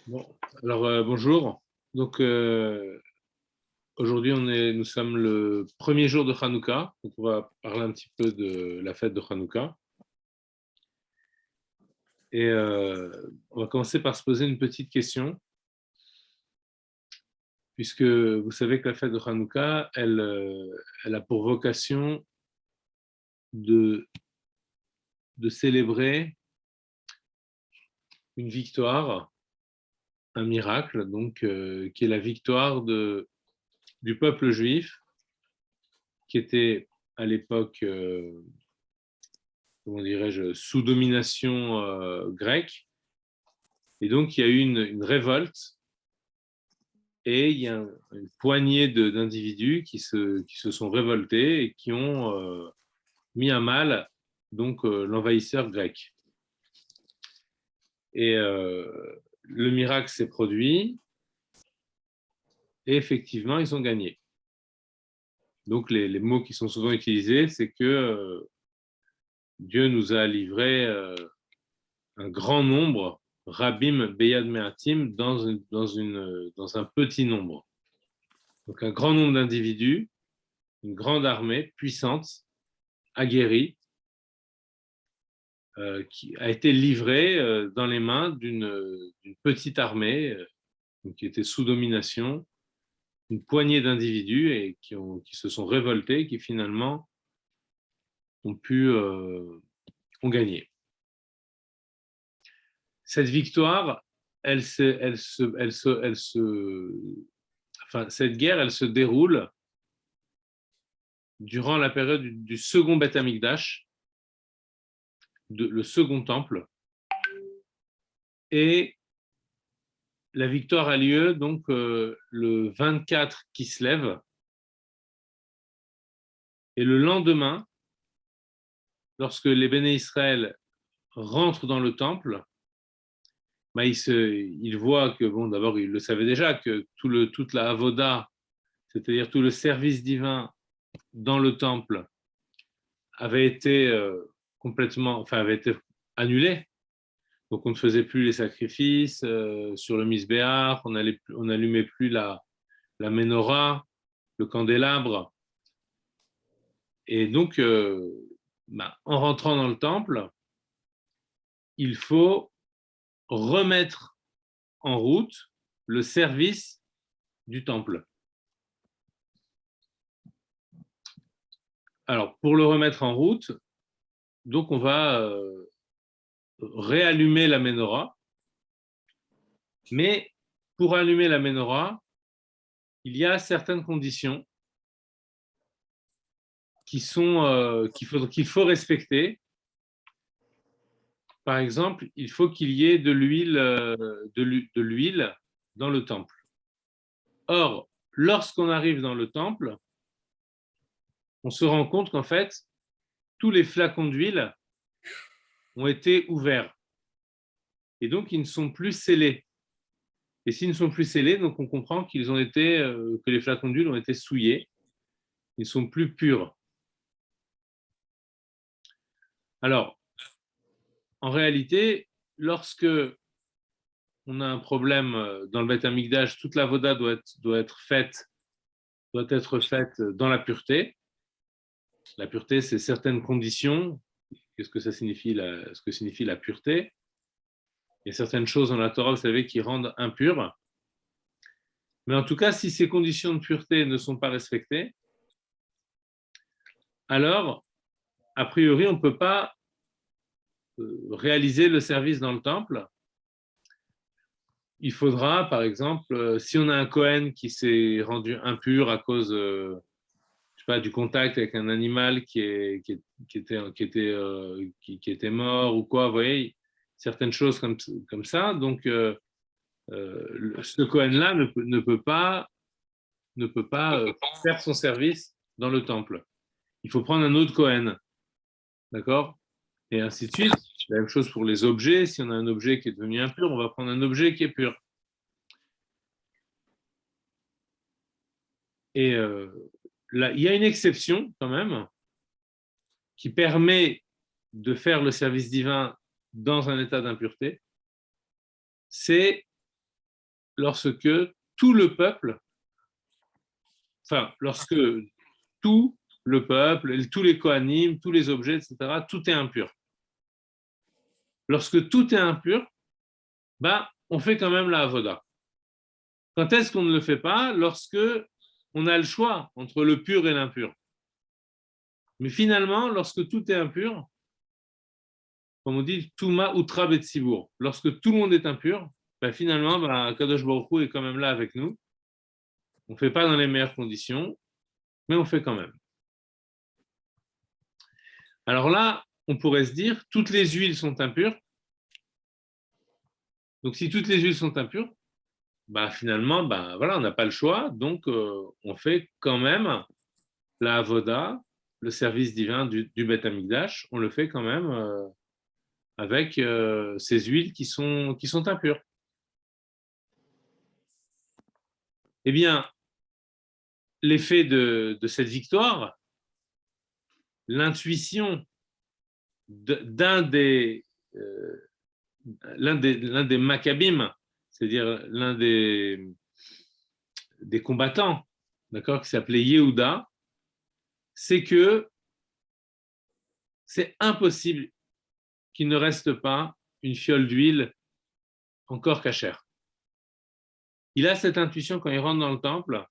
Bon, alors bonjour. Donc aujourd'hui nous sommes le premier jour de Hanouka, donc on va parler un petit peu de la fête de Hanouka. Et on va commencer par se poser une petite question, puisque vous savez que la fête de Hanouka, elle a pour vocation de célébrer une victoire, un miracle, donc qui est la victoire du peuple juif, qui était à l'époque, comment dirais-je, sous domination grecque. Et donc, il y a eu une révolte et il y a une poignée d'individus qui se sont révoltés et qui ont mis à mal donc l'envahisseur grec. Et le miracle s'est produit et effectivement, ils ont gagné. Donc, les mots qui sont souvent utilisés, c'est que Dieu nous a livré un grand nombre, Rabim Beyad Me'atim, dans un petit nombre. Donc un grand nombre d'individus, une grande armée puissante, aguerrie, qui a été livrée dans les mains d'une petite armée qui était sous domination, une poignée d'individus et qui se sont révoltés, qui finalement ont gagné. Cette victoire, cette guerre, elle se déroule durant la période du second Beth Amikdash, le second temple, et la victoire a lieu donc le 24 Kislev, et le lendemain, lorsque les Béné Israël rentrent dans le temple, bah, ils voient que, bon, d'abord, ils le savaient déjà, que toute la avoda, c'est-à-dire tout le service divin dans le temple, avait été avait été annulé. Donc, on ne faisait plus les sacrifices sur le misbéach, on n'allumait plus la menorah, le candélabre. Et donc, en rentrant dans le temple, il faut remettre en route le service du temple. Alors, pour le remettre en route, donc on va réallumer la menorah, mais pour allumer la menorah, il y a certaines conditions qu'il faut respecter. Par exemple, il faut qu'il y ait de l'huile dans le temple. Or, lorsqu'on arrive dans le temple, on se rend compte qu'en fait, tous les flacons d'huile ont été ouverts. Et donc, ils ne sont plus scellés. Et s'ils ne sont plus scellés, donc on comprend que les flacons d'huile ont été souillés. Ils ne sont plus purs. Alors, en réalité, lorsque on a un problème dans le Beth Amikdash, toute la voda doit être faite dans la pureté. La pureté, c'est certaines conditions. Qu'est-ce que ça signifie ce que signifie la pureté? Il y a certaines choses dans la Torah, vous savez, qui rendent impures. Mais en tout cas, si ces conditions de pureté ne sont pas respectées, alors, a priori, on ne peut pas réaliser le service dans le temple. Il faudra, par exemple, si on a un Kohen qui s'est rendu impur à cause je sais pas, du contact avec un animal qui était mort ou quoi, vous voyez, certaines choses comme ça. Donc, ce Kohen-là ne peut pas faire son service dans le temple. Il faut prendre un autre Kohen, d'accord? Et ainsi de suite. La même chose pour les objets. Si on a un objet qui est devenu impur, on va prendre un objet qui est pur. Et là, il y a une exception quand même qui permet de faire le service divin dans un état d'impureté, c'est lorsque tout le peuple, enfin, lorsque tout le peuple, tous les Kohanim, tous les objets, etc., tout est impur. Lorsque tout est impur, bah, on fait quand même la avoda. Quand est-ce qu'on ne le fait pas? Lorsque on a le choix entre le pur et l'impur. Mais finalement, lorsque tout est impur, comme on dit, Touma Utra Betsibour, lorsque tout le monde est impur, bah, finalement, bah, Kadosh Baruch Hu est quand même là avec nous. On ne fait pas dans les meilleures conditions, mais on fait quand même. Alors là, on pourrait se dire, toutes les huiles sont impures. Donc si toutes les huiles sont impures, bah, finalement, bah, voilà, on n'a pas le choix. Donc on fait quand même la avoda, le service divin du Beth Amikdash, on le fait quand même avec ces huiles qui sont impures. Eh bien, l'effet de cette victoire, l'intuition d'un l'un des Maccabim, c'est-à-dire l'un des combattants, d'accord, qui s'appelait Yehuda, c'est que c'est impossible qu'il ne reste pas une fiole d'huile encore cachère. Il a cette intuition quand il rentre dans le temple,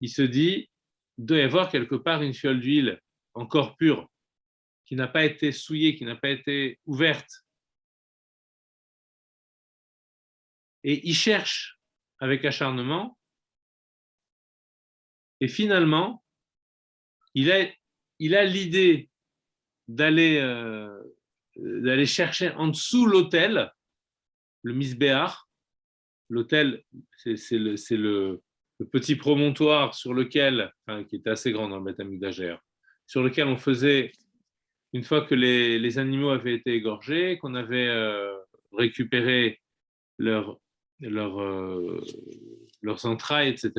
il se dit, il doit y avoir quelque part une fiole d'huile encore pure, qui n'a pas été souillée, qui n'a pas été ouverte. Et il cherche avec acharnement, et finalement, il a l'idée d'aller chercher en dessous l'autel, le misbéach. L'autel, c'est le petit promontoire sur lequel, enfin, qui était assez grand dans le Beth Amikdash, sur lequel on faisait, une fois que les animaux avaient été égorgés, qu'on avait récupéré leur, leurs entrailles, etc.,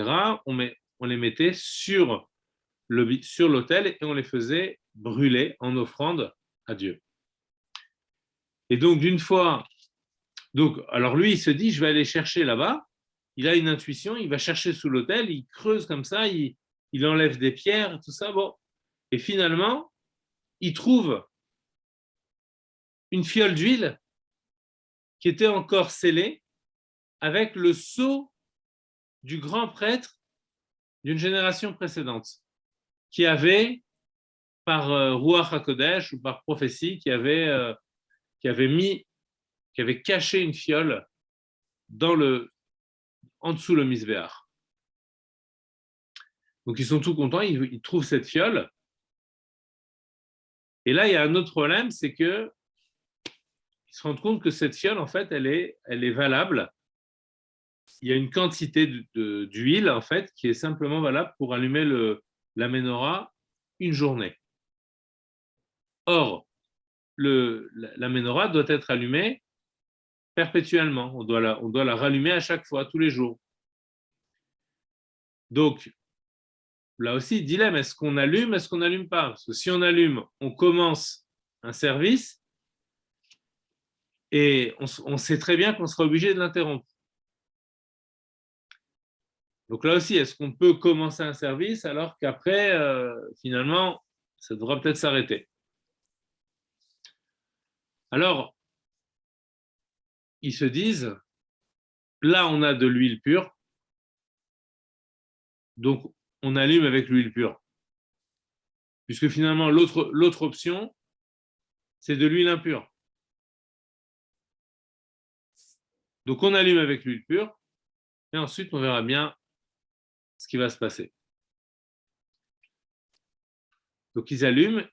on les mettait sur l'autel et on les faisait brûler en offrande à Dieu. Et donc, d'une fois, alors lui, il se dit, je vais aller chercher là-bas. Il a une intuition, il va chercher sous l'autel, il creuse comme ça, il enlève des pierres, tout ça. Bon. Et finalement, il trouve une fiole d'huile qui était encore scellée avec le sceau du grand prêtre d'une génération précédente, qui avait, par Ruach HaKodesh ou par prophétie, qui avait caché une fiole en dessous le misbéach. Donc ils sont tout contents, ils trouvent cette fiole. Et là, il y a un autre problème, c'est que ils se rendent compte que cette fiole, en fait, elle est valable. Il y a une quantité d'huile, en fait, qui est simplement valable pour allumer la menorah une journée. Or, la menorah doit être allumée perpétuellement. On doit la rallumer à chaque fois, tous les jours. Donc, là aussi, dilemme, est-ce qu'on allume, est-ce qu'on n'allume pas? Parce que si on allume, on commence un service et on sait très bien qu'on sera obligé de l'interrompre. Donc là aussi, est-ce qu'on peut commencer un service alors qu'après, finalement, ça devra peut-être s'arrêter? Alors, ils se disent, là, on a de l'huile pure, donc on allume avec l'huile pure. Puisque finalement, l'autre option, c'est de l'huile impure. Donc on allume avec l'huile pure, et ensuite on verra bien ce qui va se passer. Donc ils allument,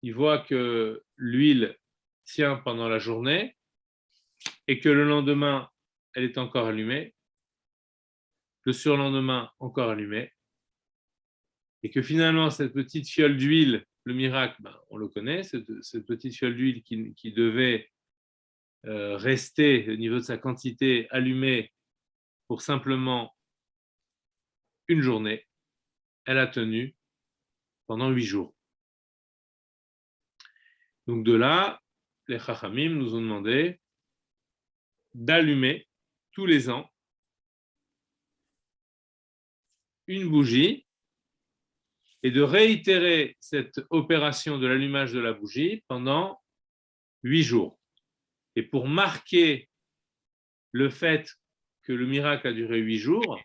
ils voient que l'huile tient pendant la journée, et que le lendemain, elle est encore allumée, le surlendemain, encore allumée, et que finalement, cette petite fiole d'huile, le miracle, ben, on le connaît, cette petite fiole d'huile qui devait rester au niveau de sa quantité allumée pour simplement une journée, elle a tenu pendant 8 jours. Donc de là, les Chachamim nous ont demandé d'allumer tous les ans une bougie et de réitérer cette opération de l'allumage de la bougie pendant 8 jours. Et pour marquer le fait que le miracle a duré 8 jours,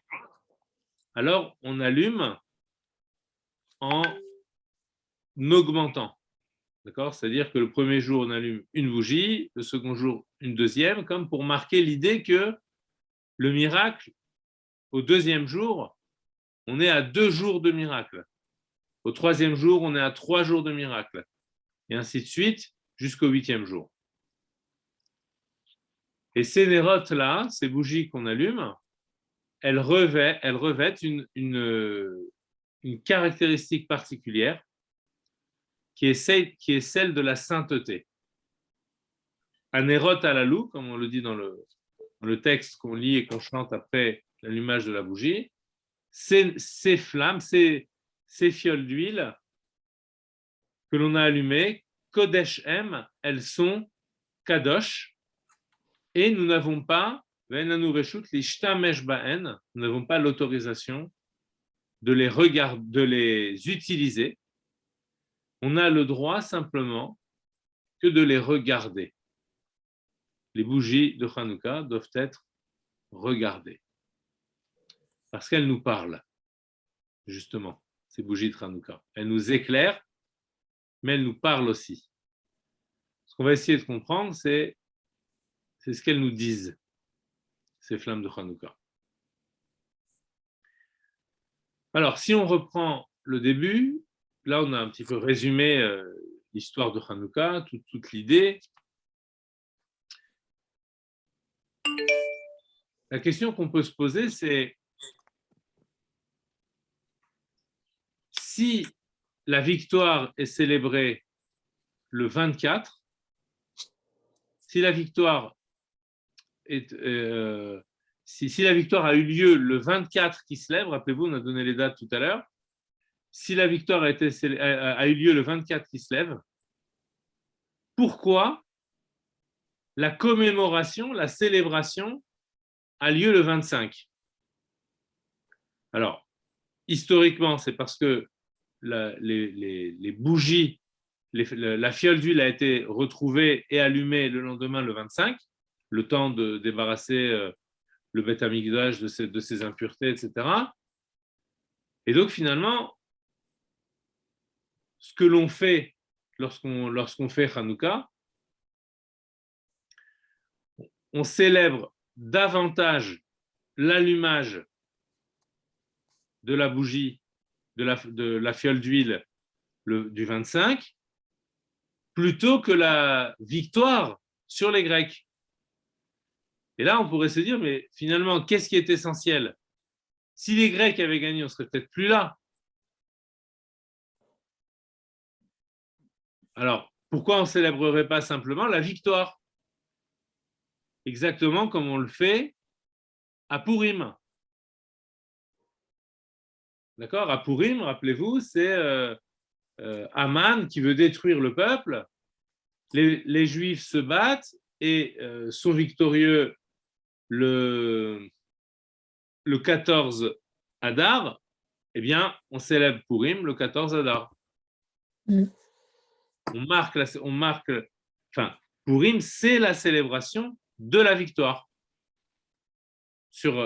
alors on allume en augmentant. D'accord ? C'est-à-dire que le premier jour, on allume une bougie, le second jour, une deuxième, comme pour marquer l'idée que le miracle, au deuxième jour, on est à 2 jours de miracle. Au troisième jour, on est à 3 jours de miracle. Et ainsi de suite, jusqu'au 8e jour. Et ces nérotes-là, ces bougies qu'on allume, elles revêtent une caractéristique particulière qui est celle de la sainteté. Anerot alalou, comme on le dit dans le texte qu'on lit et qu'on chante après l'allumage de la bougie, ces flammes, ces fioles d'huile que l'on a allumées, Kodesh M, elles sont Kadosh, et nous n'avons pas, nous n'avons pas l'autorisation de les utiliser. On a le droit simplement que de les regarder. Les bougies de Hanouka doivent être regardées. Parce qu'elles nous parlent, justement, ces bougies de Hanouka. Elles nous éclairent, mais elles nous parlent aussi. Ce qu'on va essayer de comprendre, c'est ce qu'elles nous disent, ces flammes de Hanouka. Alors, si on reprend le début, là, on a un petit peu résumé l'histoire de Hanouka, toute l'idée. La question qu'on peut se poser, c'est si la victoire est célébrée le 24, si la victoire si la victoire a eu lieu le 24 qui se lève, rappelez-vous, on a donné les dates tout à l'heure, si la victoire a eu lieu le 24 qui se lève, pourquoi la commémoration, la célébration a lieu le 25? Alors, historiquement, c'est parce que les bougies, la fiole d'huile a été retrouvée et allumée le lendemain, le 25, le temps de débarrasser le Beth Amikdash de ses impuretés, etc. Et donc, finalement, ce que l'on fait lorsqu'on fait Hanouka, on célèbre davantage l'allumage de la bougie, de la fiole d'huile du 25, plutôt que la victoire sur les Grecs. Et là, on pourrait se dire, mais finalement, qu'est-ce qui est essentiel? Si les Grecs avaient gagné, on ne serait peut-être plus là. Alors, pourquoi on ne célébrerait pas simplement la victoire? Exactement comme on le fait à Purim. D'accord? À Purim, rappelez-vous, c'est Haman qui veut détruire le peuple. Les Juifs se battent et sont victorieux le 14 Adar. Eh bien, on célèbre Purim le 14 Adar. Enfin, Purim, c'est la célébration de la victoire sur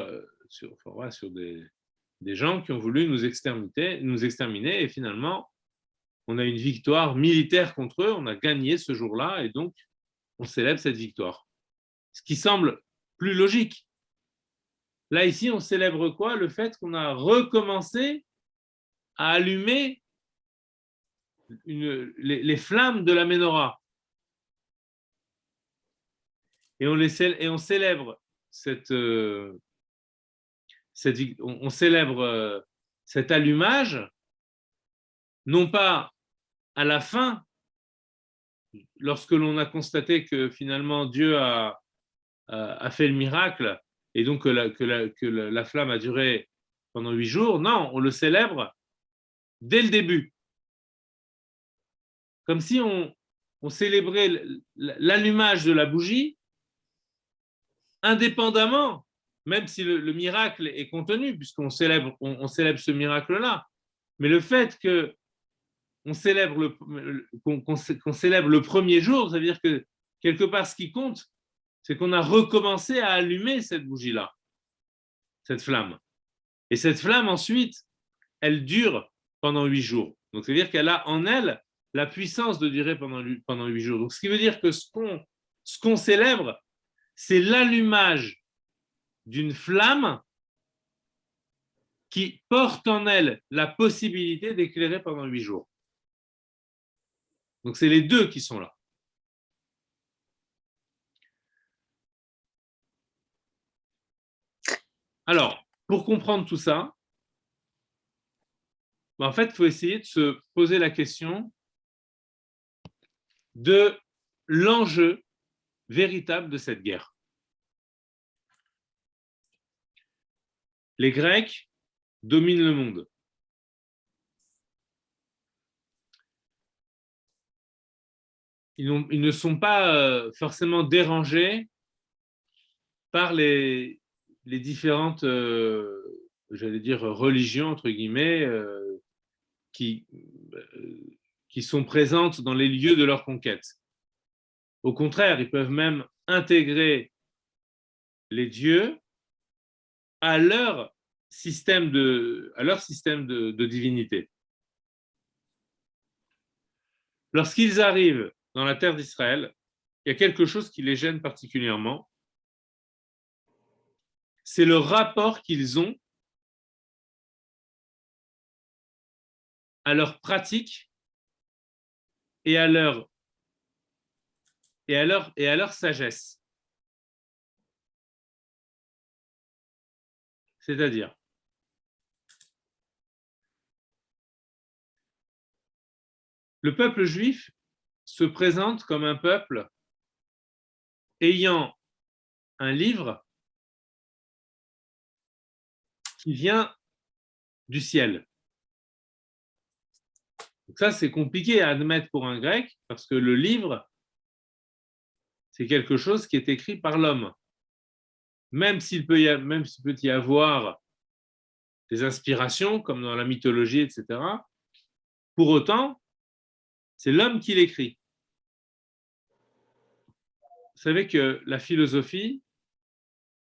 des gens qui ont voulu nous exterminer, et finalement, on a une victoire militaire contre eux, on a gagné ce jour-là, et donc, on célèbre cette victoire. Ce qui semble plus logique. Là, ici, on célèbre quoi? Le fait qu'on a recommencé à allumer les flammes de la menorah. Et on célèbre on célèbre cet allumage, non pas à la fin, lorsque l'on a constaté que finalement Dieu a fait le miracle, et donc que la flamme a duré pendant 8 jours. Non, on le célèbre dès le début. Comme si on célébrait l'allumage de la bougie indépendamment, même si le miracle est contenu, puisqu'on célèbre, on célèbre ce miracle-là. Mais le fait qu'on célèbre, qu'on célèbre le premier jour, ça veut dire que quelque part, ce qui compte, c'est qu'on a recommencé à allumer cette bougie-là, cette flamme. Et cette flamme, ensuite, elle dure pendant 8 jours. Donc, c'est-à-dire qu'elle a en elle la puissance de durer pendant 8 jours. Donc, ce qui veut dire que ce qu'on célèbre, c'est l'allumage d'une flamme qui porte en elle la possibilité d'éclairer pendant 8 jours. Donc, c'est les deux qui sont là. Alors, pour comprendre tout ça, en fait, il faut essayer de se poser la question de l'enjeu véritable de cette guerre. Les Grecs dominent le monde. Ils ne sont pas forcément dérangés par les différentes, j'allais dire, religions, entre guillemets, qui sont présentes dans les lieux de leur conquête. Au contraire, ils peuvent même intégrer les dieux à leur système de divinité. Lorsqu'ils arrivent dans la terre d'Israël, il y a quelque chose qui les gêne particulièrement. C'est le rapport qu'ils ont à leur pratique et à leur sagesse. C'est-à-dire, le peuple juif se présente comme un peuple ayant un livre qui vient du ciel. Donc ça, c'est compliqué à admettre pour un grec parce que le livre, c'est quelque chose qui est écrit par l'homme. Même s'il peut y avoir des inspirations, comme dans la mythologie, etc., pour autant, c'est l'homme qui l'écrit. Vous savez que la philosophie,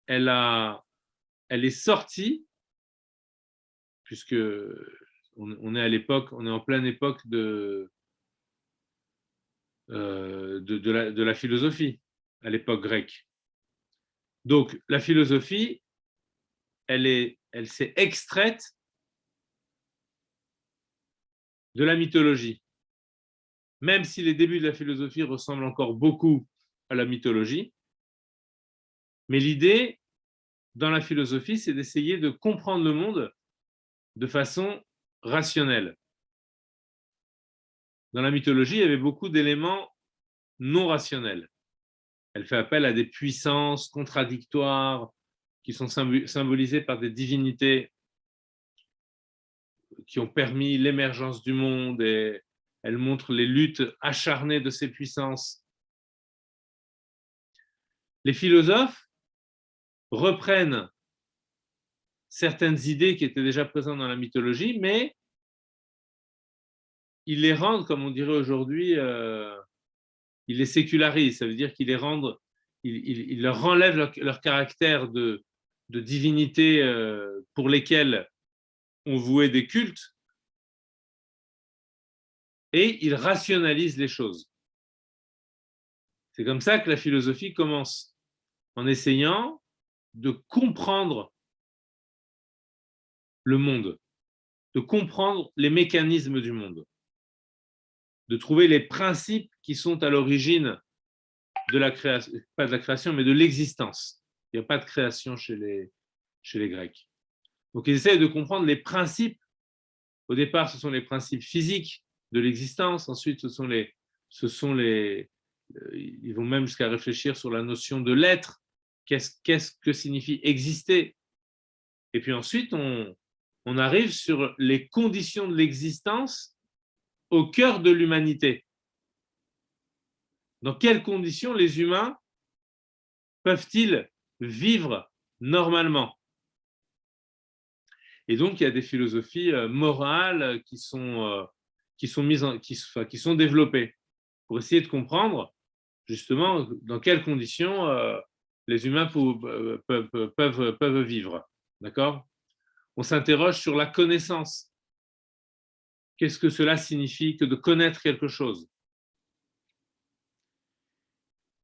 elle est sortie, puisque on est à l'époque, on est en pleine époque de la philosophie, à l'époque grecque. Donc, la philosophie, elle s'est extraite de la mythologie. Même si les débuts de la philosophie ressemblent encore beaucoup à la mythologie, mais l'idée dans la philosophie, c'est d'essayer de comprendre le monde de façon rationnelle. Dans la mythologie, il y avait beaucoup d'éléments non rationnels. Elle fait appel à des puissances contradictoires qui sont symbolisées par des divinités qui ont permis l'émergence du monde, et elle montre les luttes acharnées de ces puissances. Les philosophes reprennent certaines idées qui étaient déjà présentes dans la mythologie, mais ils les rendent, comme on dirait aujourd'hui, ils les sécularisent. Ça veut dire qu'ils ils leur enlèvent leur caractère de divinité pour lesquels on vouait des cultes, et ils rationalisent les choses. C'est comme ça que la philosophie commence, en essayant de comprendre le monde, de comprendre les mécanismes du monde, de trouver les principes qui sont à l'origine de la création, pas de la création, mais de l'existence. Il n'y a pas de création chez les Grecs. Donc, ils essayent de comprendre les principes. Au départ, ce sont les principes physiques de l'existence. Ensuite, ils vont même jusqu'à réfléchir sur la notion de l'être. Qu'est-ce que signifie exister? Et puis ensuite, on arrive sur les conditions de l'existence au cœur de l'humanité. Dans quelles conditions les humains peuvent-ils vivre normalement? Et donc, il y a des philosophies morales qui sont qui sont développées pour essayer de comprendre justement dans quelles conditions les humains peuvent vivre. D'accord? On s'interroge sur la connaissance. Qu'est-ce que cela signifie que de connaître quelque chose?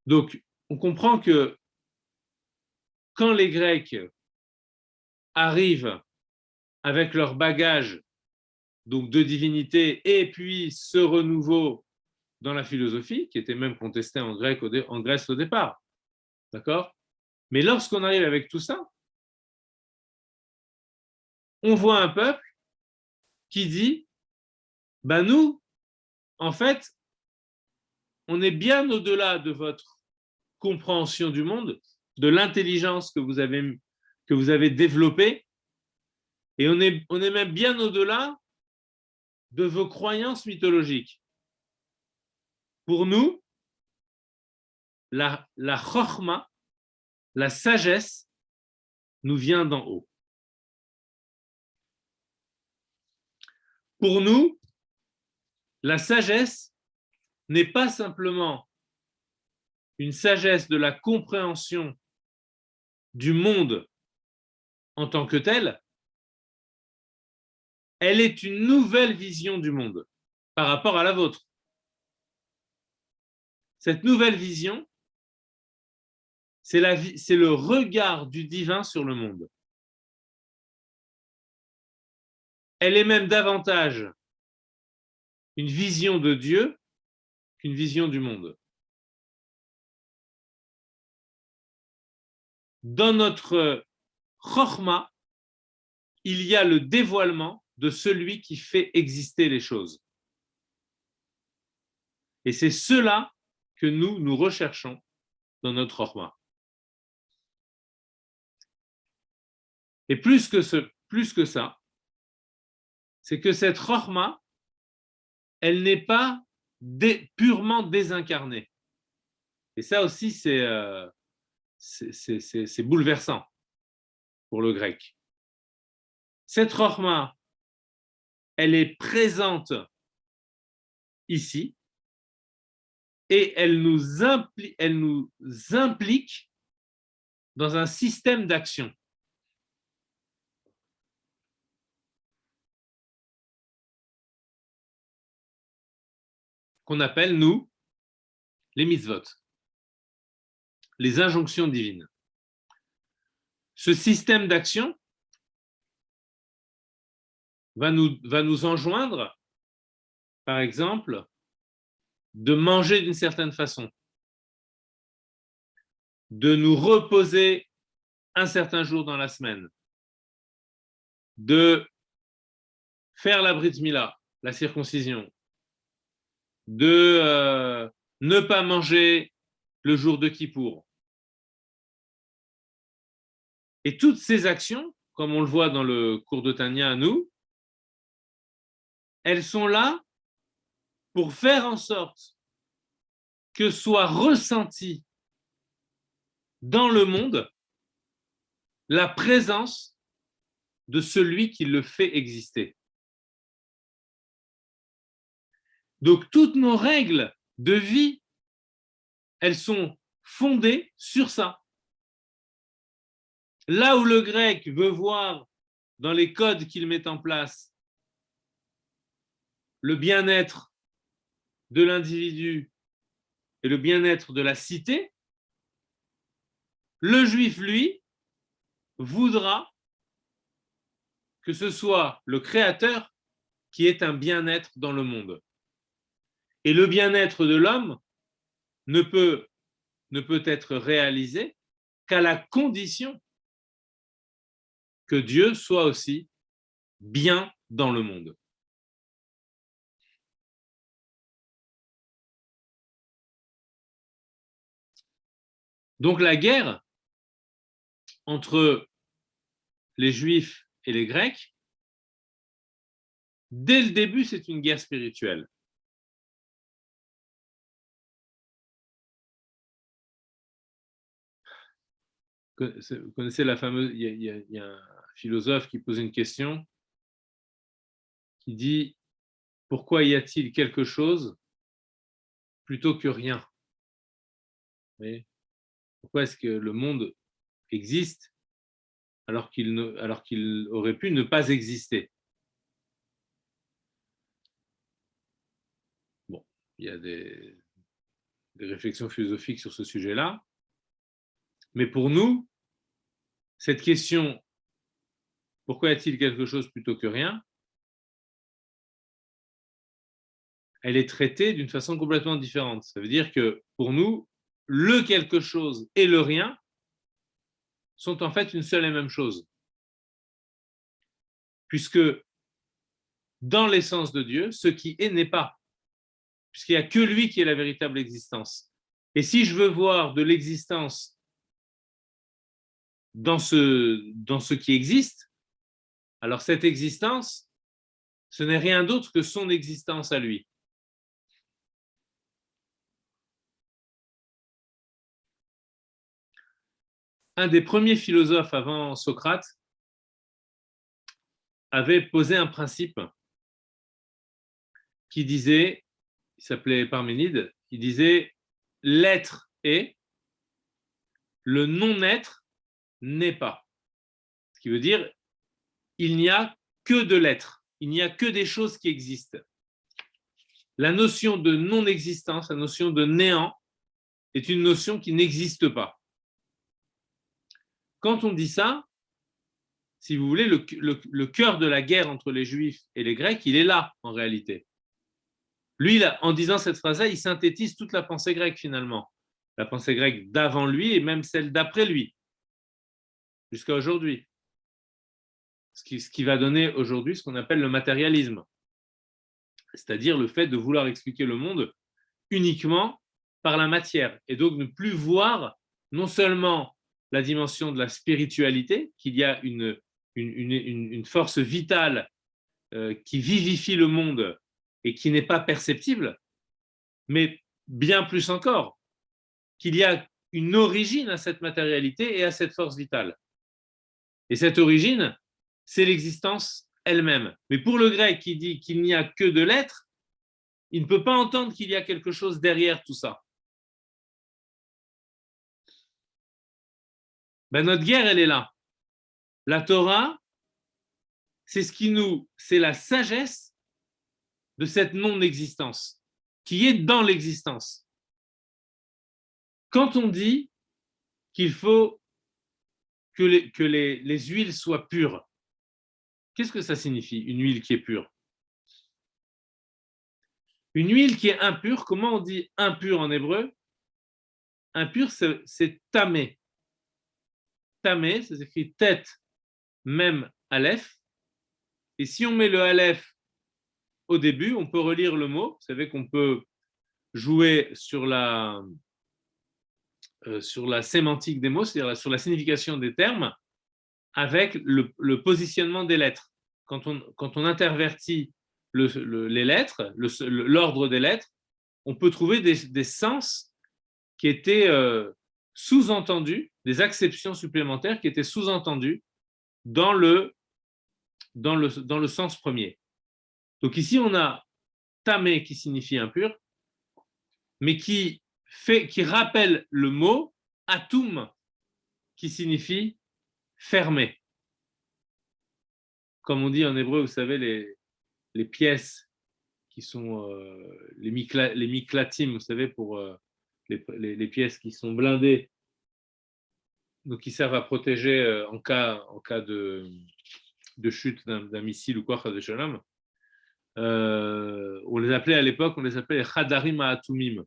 Donc, on comprend que quand les Grecs arrivent avec leur bagage donc de divinité et puis ce renouveau dans la philosophie, qui était même contesté en Grèce au départ, d'accord? Mais lorsqu'on arrive avec tout ça, on voit un peuple qui dit, ben nous, en fait, on est bien au-delà de votre compréhension du monde, de l'intelligence que vous avez développée, et on est même bien au-delà de vos croyances mythologiques. Pour nous, la chorma, la sagesse, nous vient d'en haut. Pour nous, la sagesse n'est pas simplement une sagesse de la compréhension du monde en tant que tel, elle est une nouvelle vision du monde par rapport à la vôtre. Cette nouvelle vision, c'est le regard du divin sur le monde. Elle est même davantage une vision de Dieu qu'une vision du monde. Dans notre chorma, il y a le dévoilement de celui qui fait exister les choses. Et c'est cela que nous recherchons dans notre chorma. Et plus que ça, c'est que cette chorma, elle n'est pas purement désincarnée. Et ça aussi, c'est bouleversant pour le grec. Cette chorma, elle est présente ici et elle nous implique dans un système d'action. Qu'on appelle, nous, les mitzvot, les injonctions divines. Ce système d'action va nous enjoindre, par exemple, de manger d'une certaine façon, de nous reposer un certain jour dans la semaine, de faire la brit mila, la circoncision, de ne pas manger le jour de Kippour. Et toutes ces actions, comme on le voit dans le cours de Tanya à nous, elles sont là pour faire en sorte que soit ressentie dans le monde la présence de celui qui le fait exister. Donc toutes nos règles de vie, elles sont fondées sur ça. Là où le grec veut voir dans les codes qu'il met en place le bien-être de l'individu et le bien-être de la cité, le juif, lui, voudra que ce soit le créateur qui ait un bien-être dans le monde. Et le bien-être de l'homme ne peut être réalisé qu'à la condition que Dieu soit aussi bien dans le monde. Donc la guerre entre les Juifs et les Grecs, dès le début, c'est une guerre spirituelle. Vous connaissez la fameuse, il y a un philosophe qui pose une question qui dit pourquoi y a-t-il quelque chose plutôt que rien? Vous voyez, pourquoi est-ce que le monde existe alors qu'il aurait pu ne pas exister? Bon, il y a des réflexions philosophiques sur ce sujet-là, mais pour nous, cette question, pourquoi y a-t-il quelque chose plutôt que rien, elle est traitée d'une façon complètement différente. Ça veut dire que pour nous, le quelque chose et le rien sont en fait une seule et même chose. Puisque dans l'essence de Dieu, ce qui est n'est pas. Puisqu'il n'y a que lui qui est la véritable existence. Et si je veux voir de l'existence dans ce qui existe, alors cette existence, ce n'est rien d'autre que son existence à lui. Un des premiers philosophes avant Socrate avait posé un principe qui disait, il s'appelait Parménide, il disait l'être est, le non-être n'est pas. Ce qui veut dire il n'y a que de l'être, il n'y a que des choses qui existent. La notion de non-existence, la notion de néant, est une notion qui n'existe pas. Quand on dit ça, si vous voulez, le cœur de la guerre entre les Juifs et les Grecs, il est là, en réalité. Lui, en disant cette phrase-là, il synthétise toute la pensée grecque, finalement. La pensée grecque d'avant lui et même celle d'après lui, jusqu'à aujourd'hui. Ce qui va donner aujourd'hui ce qu'on appelle le matérialisme. C'est-à-dire le fait de vouloir expliquer le monde uniquement par la matière, et donc ne plus voir non seulement la dimension de la spiritualité, qu'il y a une force vitale qui vivifie le monde et qui n'est pas perceptible, mais bien plus encore, qu'il y a une origine à cette matérialité et à cette force vitale. Et cette origine, c'est l'existence elle-même. Mais pour le grec qui dit qu'il n'y a que de l'être, il ne peut pas entendre qu'il y a quelque chose derrière tout ça. Ben, notre guerre, elle est là. La Torah, c'est la sagesse de cette non-existence, qui est dans l'existence. Quand on dit qu'il faut que les huiles soient pures, qu'est-ce que ça signifie, une huile qui est pure? Une huile qui est impure, comment on dit impure en hébreu? Impur, c'est tamé. Tamé, ça s'écrit tête, même aleph. Et si on met le aleph au début, on peut relire le mot. Vous savez qu'on peut jouer sur la sémantique des mots, c'est-à-dire sur la signification des termes, avec le positionnement des lettres. Quand on intervertit les lettres, l'ordre des lettres, on peut trouver des sens qui étaient sous-entendus, des acceptions supplémentaires qui étaient sous-entendues dans le sens premier. Donc ici, on a tamé qui signifie impur, mais qui rappelle le mot atum qui signifie fermé. Comme on dit en hébreu, vous savez, les pièces qui sont les miklatim, vous savez, pour les pièces qui sont blindées, donc qui servent à protéger en cas de chute d'un missile ou quoi, de shalom. On les appelait à l'époque, on les appelait les chadarim ha'atumim.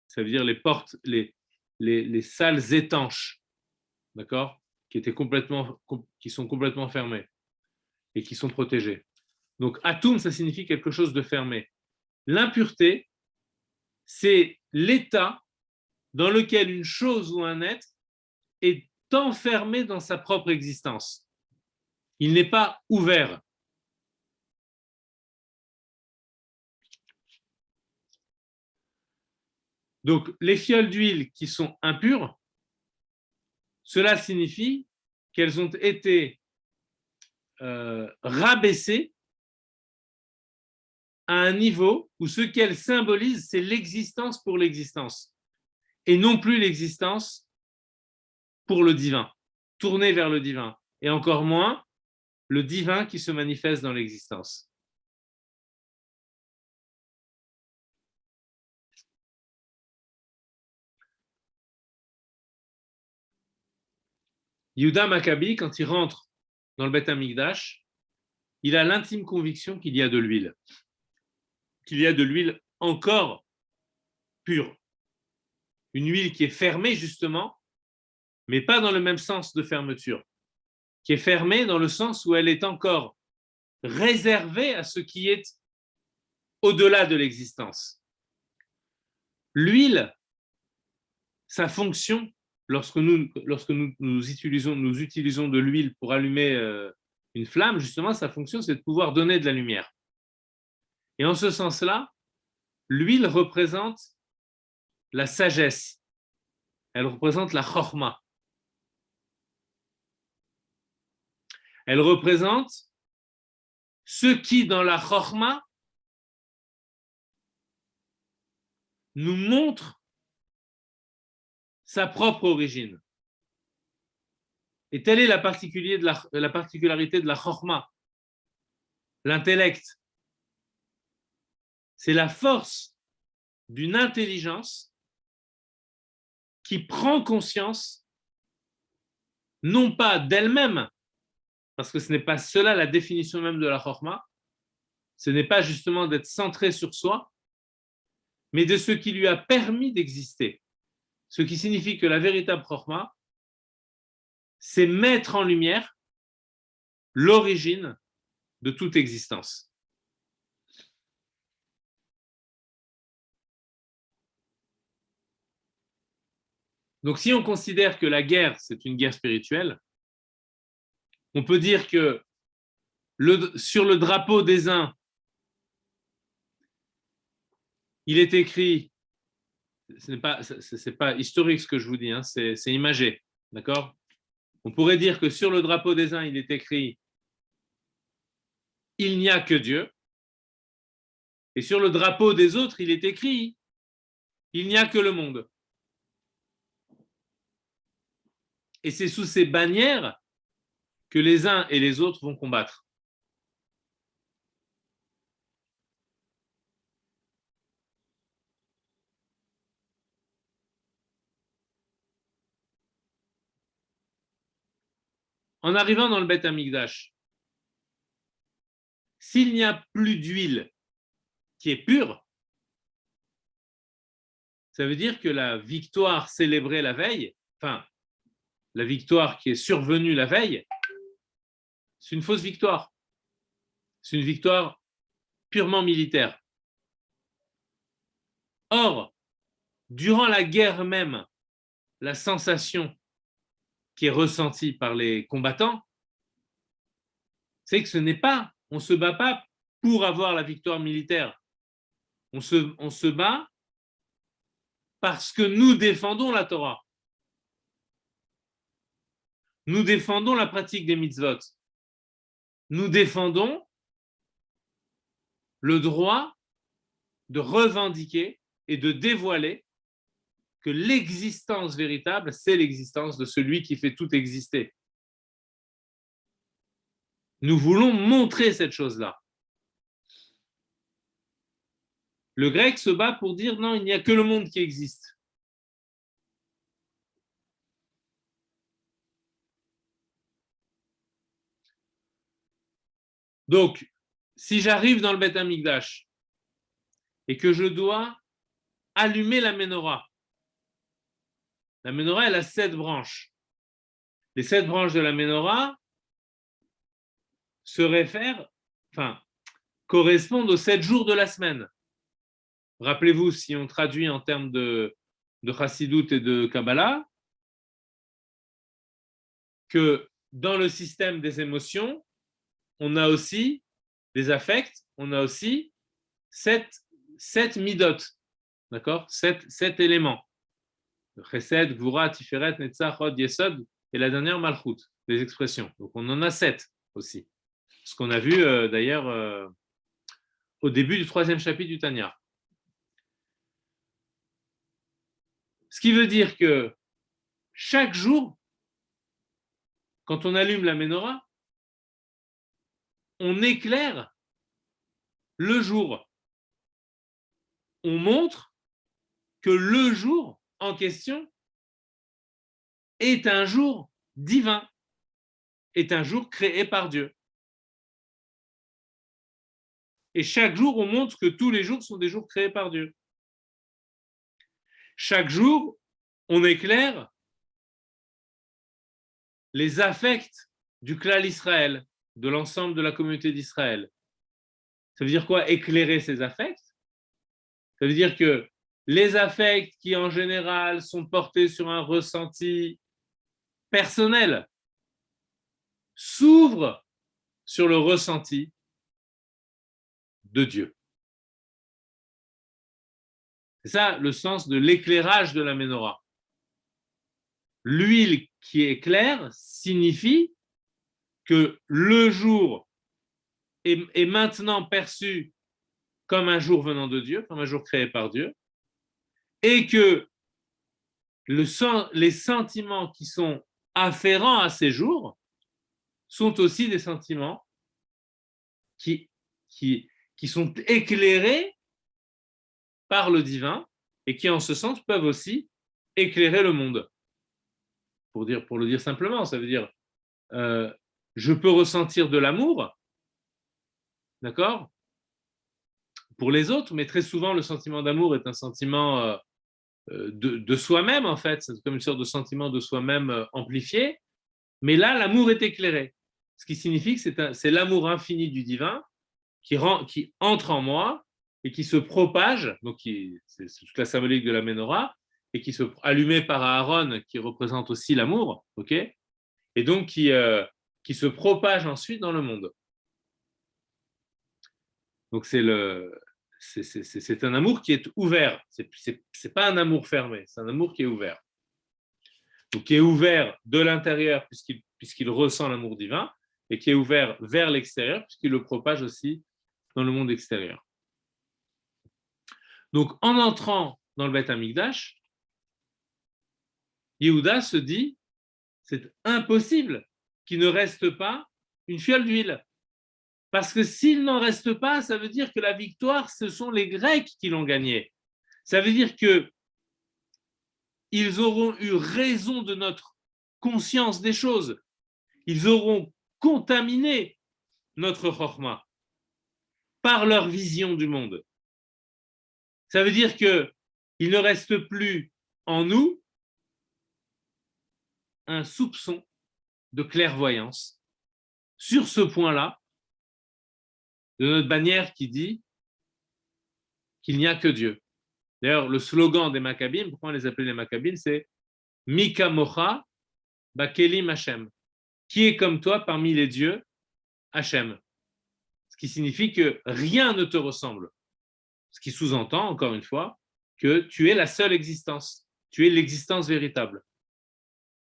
Ça veut dire les portes, les salles étanches, d'accord, qui sont complètement fermées et qui sont protégées. Donc atum, ça signifie quelque chose de fermé. L'impureté, c'est l'état dans lequel une chose ou un être est enfermé dans sa propre existence. Il n'est pas ouvert. Donc, les fioles d'huile qui sont impures cela signifie qu'elles ont été rabaissées à un niveau où ce qu'elles symbolisent, c'est l'existence pour l'existence, et non plus l'existence pour le divin, tournée vers le divin, et encore moins le divin qui se manifeste dans l'existence. Yehuda Maccabi, quand il rentre dans le Beth Amikdash, il a l'intime conviction qu'il y a de l'huile, encore pure, une huile qui est fermée justement, mais pas dans le même sens de fermeture, qui est fermée dans le sens où elle est encore réservée à ce qui est au-delà de l'existence. L'huile, sa fonction, lorsque nous utilisons de l'huile pour allumer une flamme, justement, sa fonction, c'est de pouvoir donner de la lumière. Et en ce sens-là, l'huile représente la sagesse, elle représente la chorma, elle représente ce qui, dans la chorma, nous montre sa propre origine. Et telle est la particularité de la chorma, l'intellect. C'est la force d'une intelligence qui prend conscience, non pas d'elle-même, parce que ce n'est pas cela la définition même de la chorma, ce n'est pas justement d'être centré sur soi, mais de ce qui lui a permis d'exister. Ce qui signifie que la véritable chorma, c'est mettre en lumière l'origine de toute existence. Donc si on considère que la guerre, c'est une guerre spirituelle, on peut dire que sur le drapeau des uns, il est écrit, ce n'est pas historique ce que je vous dis, hein, c'est imagé, d'accord? On pourrait dire que sur le drapeau des uns, il est écrit « Il n'y a que Dieu », et sur le drapeau des autres, il est écrit « Il n'y a que le monde ». Et c'est sous ces bannières que les uns et les autres vont combattre. En arrivant dans le Beth Amikdash, s'il n'y a plus d'huile qui est pure, ça veut dire que la victoire célébrée la veille, enfin, la victoire qui est survenue la veille, c'est une fausse victoire. C'est une victoire purement militaire. Or, durant la guerre même, la sensation qui est ressentie par les combattants, c'est que ce n'est pas, on ne se bat pas pour avoir la victoire militaire. On se bat parce que nous défendons la Torah. Nous défendons la pratique des mitzvot. Nous défendons le droit de revendiquer et de dévoiler que l'existence véritable, c'est l'existence de celui qui fait tout exister. Nous voulons montrer cette chose-là. Le grec se bat pour dire non, il n'y a que le monde qui existe. Donc, si j'arrive dans le Beth Amikdash et que je dois allumer la menorah elle a 7 branches. Les 7 branches de la menorah correspondent aux 7 jours de la semaine. Rappelez-vous, si on traduit en termes de Chassidut et de Kabbalah, que dans le système des émotions, on a aussi des affects, on a aussi 7 midot, d'accord, 7 éléments. Chesed, Gvura, Tiferet, Netzach, Hod, Yesod, et la dernière Malchut, les expressions. Donc on en a 7 aussi. Ce qu'on a vu d'ailleurs au début du 3e chapitre du Tanya. Ce qui veut dire que chaque jour, quand on allume la menorah, on éclaire le jour. On montre que le jour en question est un jour divin, est un jour créé par Dieu. Et chaque jour, on montre que tous les jours sont des jours créés par Dieu. Chaque jour, on éclaire les affects du clan Israël, de l'ensemble de la communauté d'Israël. Ça veut dire quoi, éclairer ces affects? Ça veut dire que les affects qui, en général, sont portés sur un ressenti personnel s'ouvrent sur le ressenti de Dieu. C'est ça le sens de l'éclairage de la menorah. L'huile qui éclaire signifie que le jour est maintenant perçu comme un jour venant de Dieu, comme un jour créé par Dieu, et que les sentiments qui sont afférents à ces jours sont aussi des sentiments qui sont éclairés par le divin et qui, en ce sens, peuvent aussi éclairer le monde. Pour le dire simplement, ça veut dire je peux ressentir de l'amour, d'accord, pour les autres, mais très souvent, le sentiment d'amour est un sentiment de soi-même, en fait. C'est comme une sorte de sentiment de soi-même amplifié. Mais là, l'amour est éclairé. Ce qui signifie que c'est l'amour infini du divin qui entre en moi et qui se propage. Donc, c'est toute la symbolique de la menorah, et qui se allumé par Aaron, qui représente aussi l'amour, ok, et donc qui se propage ensuite dans le monde. Donc c'est un amour qui est ouvert. C'est pas un amour fermé, c'est un amour qui est ouvert. Donc qui est ouvert de l'intérieur puisqu'il ressent l'amour divin, et qui est ouvert vers l'extérieur puisqu'il le propage aussi dans le monde extérieur. Donc en entrant dans le Beth Amikdash, Yehuda se dit, c'est impossible qu'il ne reste pas une fiole d'huile. Parce que s'il n'en reste pas, ça veut dire que la victoire, ce sont les Grecs qui l'ont gagnée. Ça veut dire qu'ils auront eu raison de notre conscience des choses. Ils auront contaminé notre chorma par leur vision du monde. Ça veut dire qu'il ne reste plus en nous un soupçon de clairvoyance sur ce point-là de notre bannière qui dit qu'il n'y a que Dieu. D'ailleurs, le slogan des Maccabim, pourquoi on les appelait les Maccabim, c'est Mika Mocha Bakelim Hashem. Qui est comme toi parmi les dieux Hashem. Ce qui signifie que rien ne te ressemble. Ce qui sous-entend, encore une fois, que tu es la seule existence. Tu es l'existence véritable.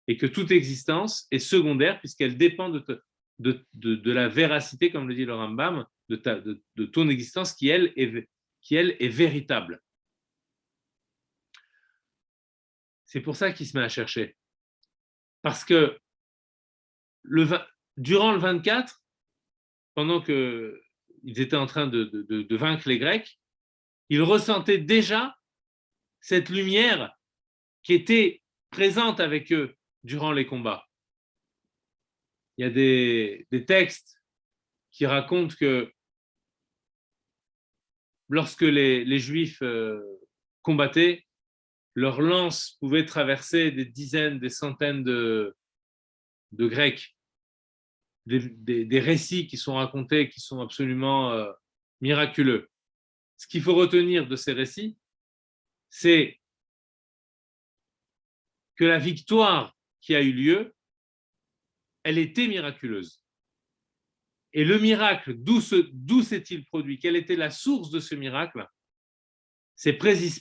Et que toute existence est secondaire puisqu'elle dépend de la véracité, comme le dit le Rambam, de ton existence qui, elle, est véritable. C'est pour ça qu'il se met à chercher. Parce que durant le 24, pendant qu'ils étaient en train de vaincre les Grecs, ils ressentaient déjà cette lumière qui était présente avec eux durant les combats. Il y a des textes qui racontent que lorsque les Juifs combattaient, leurs lances pouvaient traverser des dizaines, des centaines de Grecs. Des récits qui sont racontés, qui sont absolument miraculeux. Ce qu'il faut retenir de ces récits, c'est que la victoire qui a eu lieu, elle était miraculeuse. Et le miracle, d'où s'est-il produit? Quelle était la source de ce miracle? C'est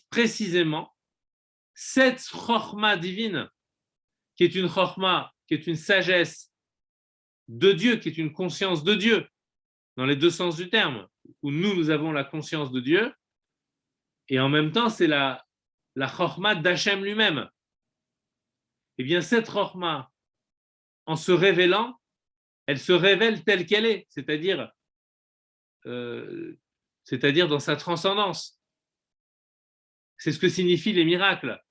précisément cette chorma divine, qui est une chorma qui est une sagesse de Dieu, qui est une conscience de Dieu, dans les deux sens du terme, où nous avons la conscience de Dieu, et en même temps, c'est la chorma d'Hachem lui-même. Eh bien, cette chorma, en se révélant, elle se révèle telle qu'elle est, c'est-à-dire dans sa transcendance. C'est ce que signifient les miracles.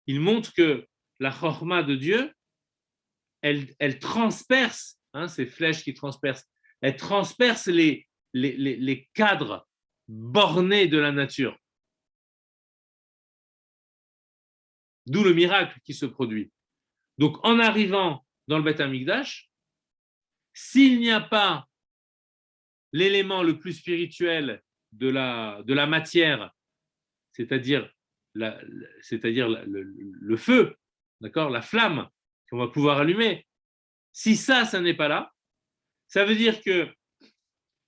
Ils montrent que la chorma de Dieu, elle transperce, ces flèches qui transpercent, elle transperce les cadres bornés de la nature. D'où le miracle qui se produit. Donc, en arrivant dans le Beth Amikdash, s'il n'y a pas l'élément le plus spirituel de la matière, c'est-à-dire le feu, d'accord, la flamme qu'on va pouvoir allumer, si ça n'est pas là, ça veut dire que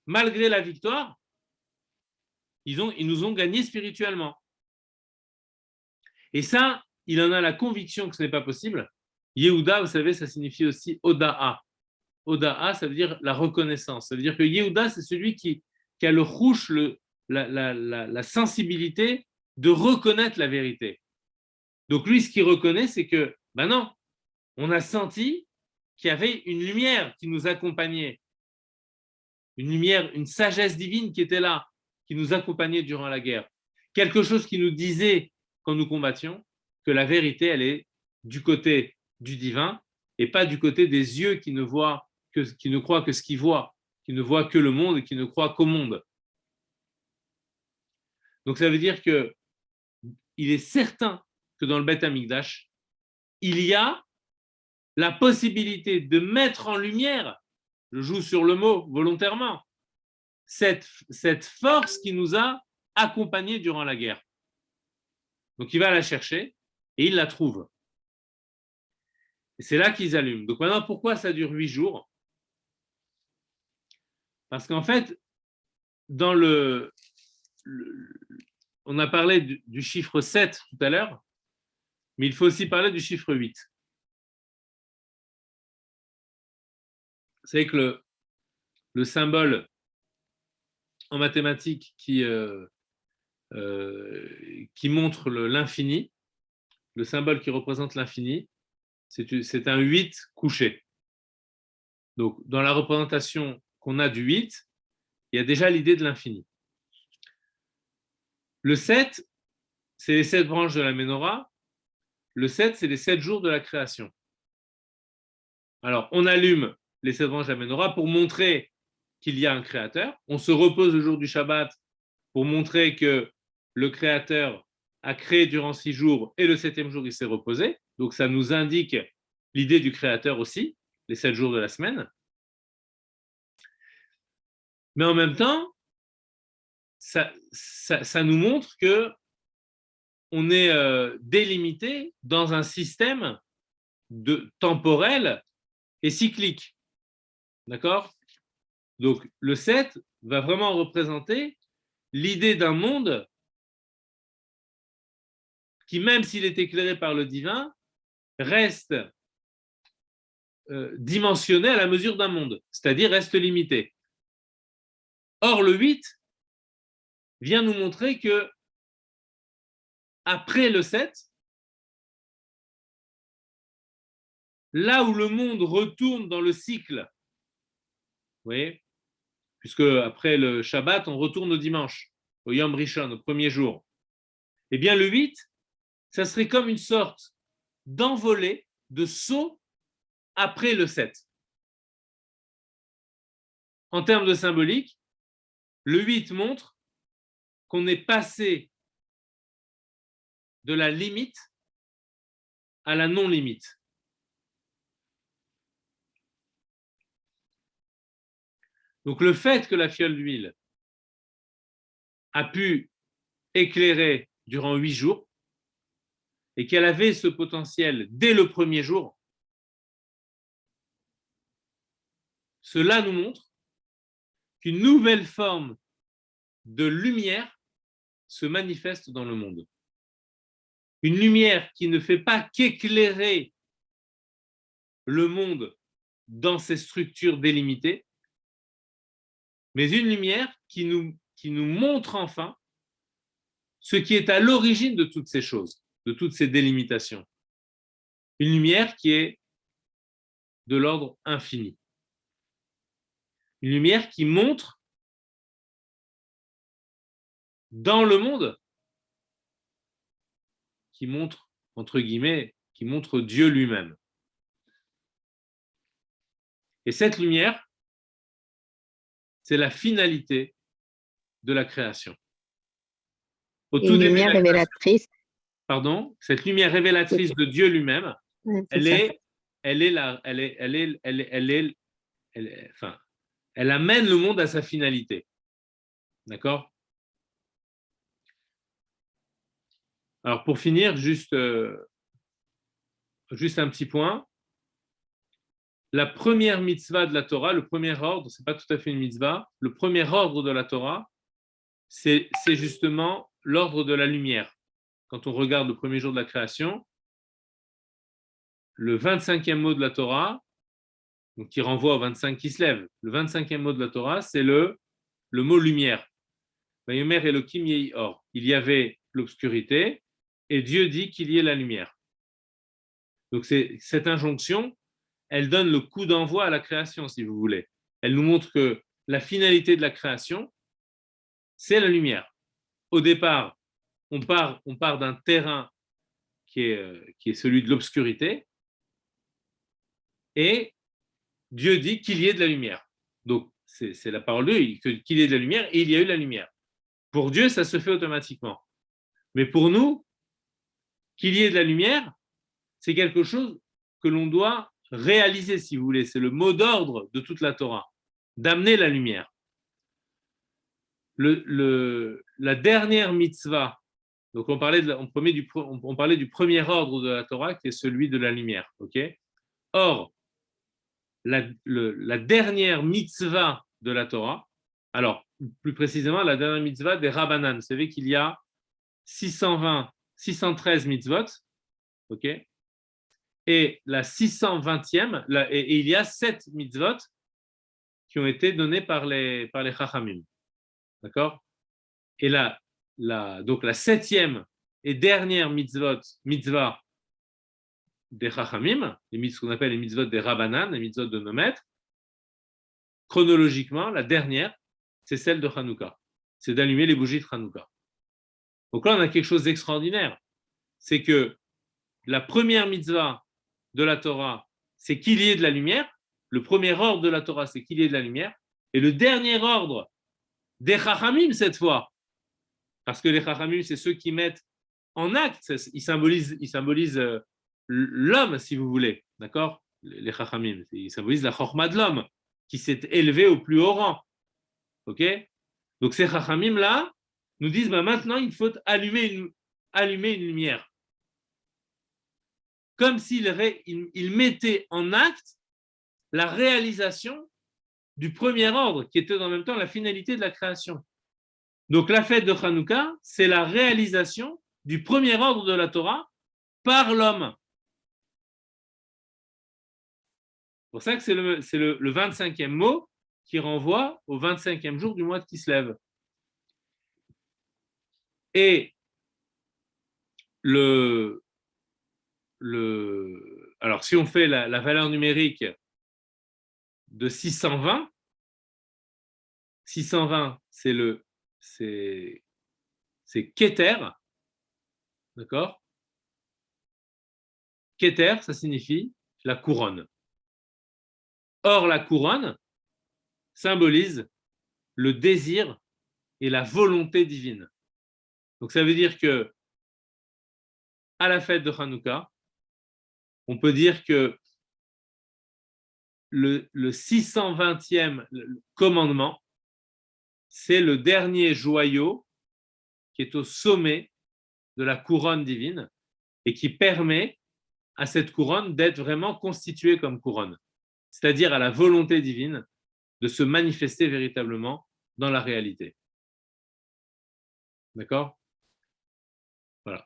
malgré la victoire, ils nous ont gagné spirituellement. Et ça, il en a la conviction que ce n'est pas possible. Yehuda, vous savez, ça signifie aussi Oda'a. Oda'a, ça veut dire la reconnaissance. Ça veut dire que Yehuda, c'est celui qui a le rouge, la sensibilité de reconnaître la vérité. Donc lui, ce qu'il reconnaît, c'est que, ben non, on a senti qu'il y avait une lumière qui nous accompagnait, une lumière, une sagesse divine qui était là, qui nous accompagnait durant la guerre. Quelque chose qui nous disait, quand nous combattions, que la vérité, elle est du côté du divin et pas du côté des yeux qui ne croient que ce qu'ils voient, qui ne voient que le monde et qui ne croient qu'au monde. Donc ça veut dire que il est certain que dans le Beth Amikdash, il y a la possibilité de mettre en lumière, je joue sur le mot volontairement, cette force qui nous a accompagnés durant la guerre. Donc il va la chercher et il la trouve. Et c'est là qu'ils allument. Donc maintenant, pourquoi ça dure 8 jours? Parce qu'en fait, dans on a parlé du chiffre 7 tout à l'heure, mais il faut aussi parler du chiffre 8. Vous savez que le symbole en mathématiques qui montre l'infini, le symbole qui représente l'infini, c'est un 8 couché. Donc, dans la représentation qu'on a du 8, il y a déjà l'idée de l'infini. Le 7, c'est les 7 branches de la Ménorah. Le 7, c'est les 7 jours de la création. Alors, on allume les 7 branches de la Ménorah pour montrer qu'il y a un créateur. On se repose le jour du Shabbat pour montrer que le créateur a créé durant 6 jours et le 7e jour, il s'est reposé. Donc, ça nous indique l'idée du créateur aussi, les 7 jours de la semaine. Mais en même temps, ça nous montre que on est délimité dans un système temporel et cyclique. D'accord? Donc, le 7 va vraiment représenter l'idée d'un monde qui, même s'il est éclairé par le divin, reste dimensionné à la mesure d'un monde, c'est-à-dire reste limité. Or, le 8 vient nous montrer que après le 7, là où le monde retourne dans le cycle, vous voyez, puisque après le Shabbat, on retourne au dimanche, au Yom Rishon, au premier jour, eh bien le 8, ça serait comme une sorte d'envolée, de saut après le 7. En termes de symbolique, le 8 montre qu'on est passé de la limite à la non-limite. Donc le fait que la fiole d'huile a pu éclairer durant 8 jours et qu'elle avait ce potentiel dès le premier jour, cela nous montre qu'une nouvelle forme de lumière se manifeste dans le monde. Une lumière qui ne fait pas qu'éclairer le monde dans ses structures délimitées, mais une lumière qui nous montre enfin ce qui est à l'origine de toutes ces choses, de toutes ces délimitations. Une lumière qui est de l'ordre infini. Une lumière qui montre dans le monde, qui montre, entre guillemets, qui montre Dieu lui-même. Et cette lumière, c'est la finalité de la création. Au tout Une début lumière de la création, révélatrice. pardon, cette lumière révélatrice de Dieu lui-même, Ouais, elle ça. elle amène le monde à sa finalité. D'accord? Alors pour finir, juste un petit point. La première mitzvah de la Torah, le premier ordre, c'est pas tout à fait une mitzvah, le premier ordre de la Torah, c'est justement l'ordre de la lumière. Quand on regarde le premier jour de la création, le 25e mot de la Torah, donc qui renvoie au 25 qui se lève, le 25e mot de la Torah, c'est le mot lumière. Vayomer Elohim yehi or. Il y avait l'obscurité et Dieu dit qu'il y ait la lumière. Donc cette injonction, elle donne le coup d'envoi à la création, si vous voulez. Elle nous montre que la finalité de la création, c'est la lumière. Au départ, on part d'un terrain qui est celui de l'obscurité, et Dieu dit qu'il y ait de la lumière. Donc, c'est la parole de Dieu, qu'il y ait de la lumière, et il y a eu la lumière. Pour Dieu, ça se fait automatiquement. Mais pour nous, qu'il y ait de la lumière, c'est quelque chose que l'on doit réaliser, si vous voulez. C'est le mot d'ordre de toute la Torah, d'amener la lumière. La dernière mitzvah, donc on parlait du premier ordre de la Torah, qui est celui de la lumière. Okay. Or, la dernière mitzvah de la Torah, alors plus précisément la dernière mitzvah des Rabbanan. Vous savez qu'il y a 613 mitzvot, ok, et la 620e, et il y a 7 mitzvot qui ont été donnés par les Chachamim. D'accord? Et donc la 7e et dernière mitzvah des Chachamim, ce qu'on appelle les mitzvot des Rabbanan, les mitzvot de nos maîtres, chronologiquement, la dernière, c'est celle de Hanouka. C'est d'allumer les bougies de Hanouka. Donc là, on a quelque chose d'extraordinaire. C'est que la première mitzvah de la Torah, c'est qu'il y ait de la lumière. Le premier ordre de la Torah, c'est qu'il y ait de la lumière. Et le dernier ordre des Chachamim, cette fois, parce que les Chachamim, c'est ceux qui mettent en acte, ils symbolisent l'homme, si vous voulez, d'accord? Les Chachamim, ils symbolisent la Chorma de l'homme, qui s'est élevé au plus haut rang. Ok? Donc ces Chachamim-là nous disent, maintenant, il faut allumer une lumière. Comme s'ils mettaient en acte la réalisation du premier ordre, qui était en même temps la finalité de la création. Donc la fête de Hanouka, c'est la réalisation du premier ordre de la Torah par l'homme. C'est pour ça que c'est le 25e mot qui renvoie au 25e jour du mois de Kislev. Et alors si on fait la valeur numérique de 620, c'est Keter, d'accord? Keter, ça signifie la couronne. Or, la couronne symbolise le désir et la volonté divine. Donc, ça veut dire que à la fête de Hanouka, on peut dire que le 620e commandement, c'est le dernier joyau qui est au sommet de la couronne divine et qui permet à cette couronne d'être vraiment constituée comme couronne, c'est-à-dire à la volonté divine de se manifester véritablement dans la réalité. D'accord? Voilà.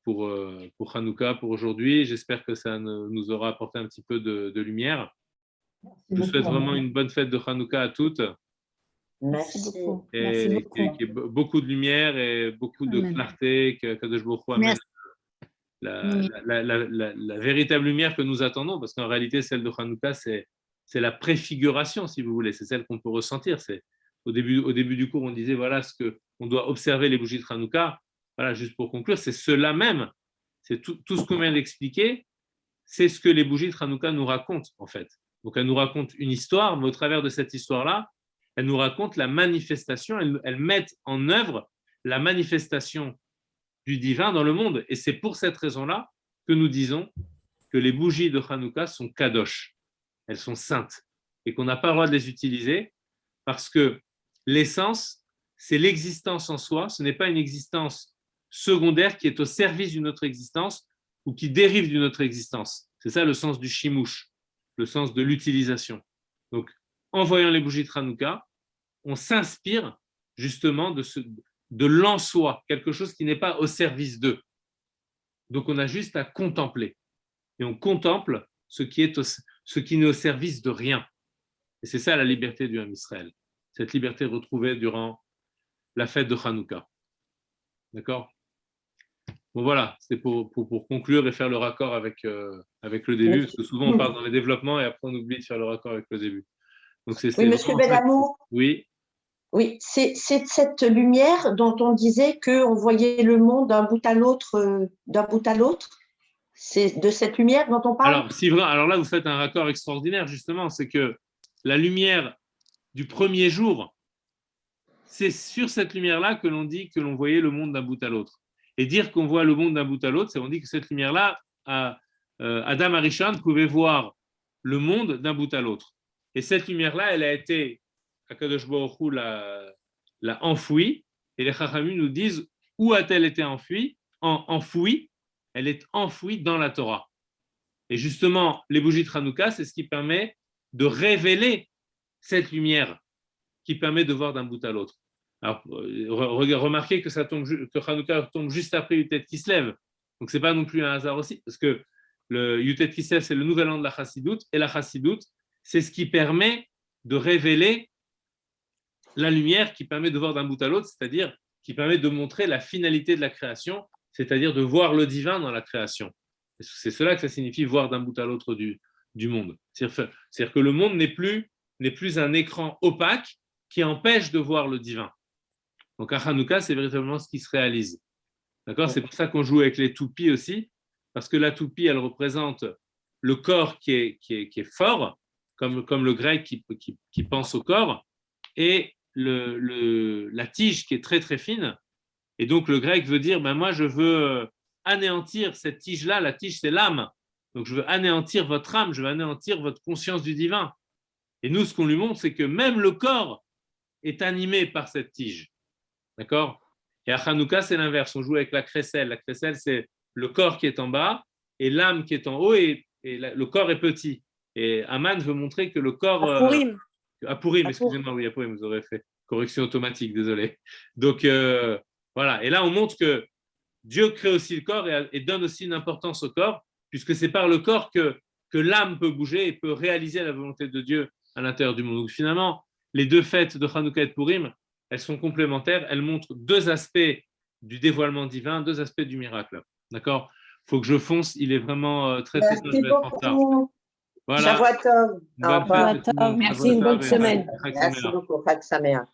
pour Hanouka, pour aujourd'hui. J'espère que ça nous aura apporté un petit peu de lumière. Je vous souhaite vraiment une bonne fête de Hanouka à toutes. Merci beaucoup. Et Merci beaucoup. qu'il y ait beaucoup de lumière et beaucoup de clarté, que Kadosh Baruch Hu amène la véritable lumière que nous attendons, parce qu'en réalité, celle de Hanouka, c'est la préfiguration, si vous voulez, c'est celle qu'on peut ressentir. Au début du cours, on disait, voilà, on doit observer les bougies de Hanouka. Voilà, juste pour conclure, c'est cela même, c'est tout ce qu'on vient d'expliquer, c'est ce que les bougies de Hanouka nous racontent, en fait. Donc, elles nous racontent une histoire, mais au travers de cette histoire-là, elles nous racontent la manifestation, elles mettent en œuvre la manifestation du divin dans le monde. Et c'est pour cette raison-là que nous disons que les bougies de Hanouka sont kadosh, elles sont saintes, et qu'on n'a pas le droit de les utiliser parce que l'essence, c'est l'existence en soi, ce n'est pas une existence secondaire qui est au service d'une autre existence ou qui dérive d'une autre existence. C'est ça le sens du shimouch, le sens de l'utilisation. Donc, en voyant les bougies de Hanouka, on s'inspire justement de l'en-soi, quelque chose qui n'est pas au service d'eux. Donc, on a juste à contempler. Et on contemple ce qui n'est au service de rien. Et c'est ça la liberté du Ham Israël. Cette liberté retrouvée durant la fête de Hanouka. D'accord ? Bon, voilà, c'était pour conclure et faire le raccord avec le début, parce que souvent on parle dans les développements et après on oublie de faire le raccord avec le début. Donc, oui, monsieur Benamou. Oui. Oui, c'est cette lumière dont on disait qu'on voyait le monde d'un bout à l'autre, C'est de cette lumière dont on parle. Alors là, vous faites un raccord extraordinaire, justement, c'est que la lumière du premier jour, c'est sur cette lumière-là que l'on dit que l'on voyait le monde d'un bout à l'autre. Et dire qu'on voit le monde d'un bout à l'autre, c'est on dit que cette lumière-là, Adam Arishon pouvait voir le monde d'un bout à l'autre. Et cette lumière-là, elle a été, Akadosh Baruch Hu l'a enfouie, et les Chachamim nous disent où a-t-elle été enfouie? Elle est enfouie dans la Torah. Et justement, les bougies de Hanouka, c'est ce qui permet de révéler cette lumière qui permet de voir d'un bout à l'autre. Alors, remarquez que que Hanouka tombe juste après Yutet Kislev. Donc, ce n'est pas non plus un hasard aussi, parce que le Yutet Kislev, c'est le nouvel an de la Chassidoute, et la Chassidoute, c'est ce qui permet de révéler la lumière qui permet de voir d'un bout à l'autre, c'est-à-dire qui permet de montrer la finalité de la création, c'est-à-dire de voir le divin dans la création. C'est cela que ça signifie voir d'un bout à l'autre du monde. C'est-à-dire que le monde n'est plus un écran opaque qui empêche de voir le divin. Donc à Hanouka, c'est véritablement ce qui se réalise. D'accord ? C'est pour ça qu'on joue avec les toupies aussi, parce que la toupie, elle représente le corps qui est fort, comme le grec qui pense au corps, et la tige qui est très très fine. Et donc le grec veut dire, moi je veux anéantir cette tige-là. La tige, c'est l'âme. Donc je veux anéantir votre âme, je veux anéantir votre conscience du divin. Et nous, ce qu'on lui montre, c'est que même le corps est animé par cette tige. D'accord ? Et à Hanouka, c'est l'inverse. On joue avec la crécelle. La crécelle, c'est le corps qui est en bas et l'âme qui est en haut, et le corps est petit. Et Aman veut montrer que le corps… À Purim, excusez-moi, oui, à Purim, vous aurez fait correction automatique, désolé. Donc, voilà. Et là, on montre que Dieu crée aussi le corps et donne aussi une importance au corps, puisque c'est par le corps que l'âme peut bouger et peut réaliser la volonté de Dieu à l'intérieur du monde. Donc, finalement, les deux fêtes de Hanouka et de Purim, elles sont complémentaires. Elles montrent deux aspects du dévoilement divin, deux aspects du miracle. D'accord ? Il faut que je fonce. Il est vraiment très, très tard. Je vais être en retard. Voilà. Shavuot Tov. Merci, une bonne semaine. Merci beaucoup. Chag Sameach.